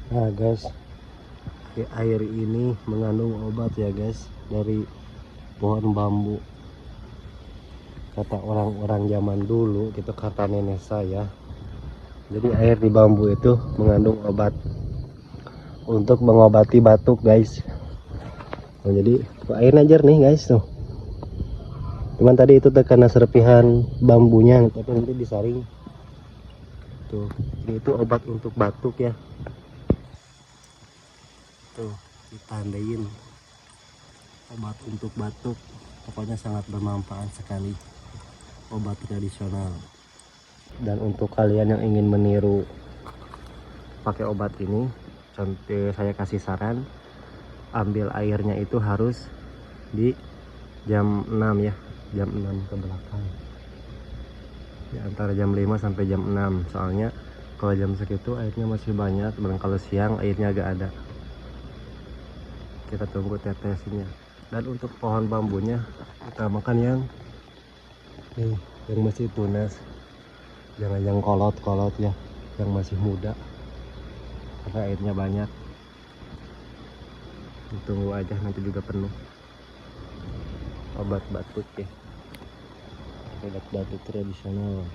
Nah guys, air ini mengandung obat ya guys, dari pohon bambu. Kata orang-orang zaman dulu, gitu kata nenek saya. Jadi air di bambu itu mengandung obat untuk mengobati batuk guys. Oh, jadi airnya jernih guys tuh. Cuman tadi itu karena serpihan bambunya, tapi nanti disaring. Tuh, ini itu obat untuk batuk ya. Tuh, ditandain obat untuk batuk. Pokoknya sangat bermanfaat sekali, obat tradisional. Dan untuk kalian yang ingin meniru pakai obat ini, contoh saya kasih saran, ambil airnya itu harus di jam 6 ya, jam 6 ke belakang ya, antara jam 5 sampai jam 6. Soalnya kalau jam segitu airnya masih banyak, dan kalau siang airnya agak ada. Kita tunggu tetesnya. Dan untuk pohon bambunya utamakan yang nih, yang masih tunas, jangan yang kolot-kolot ya, yang masih muda, karena airnya banyak. Tunggu aja, nanti juga penuh. Obat batuk ya, obat batuk tradisional.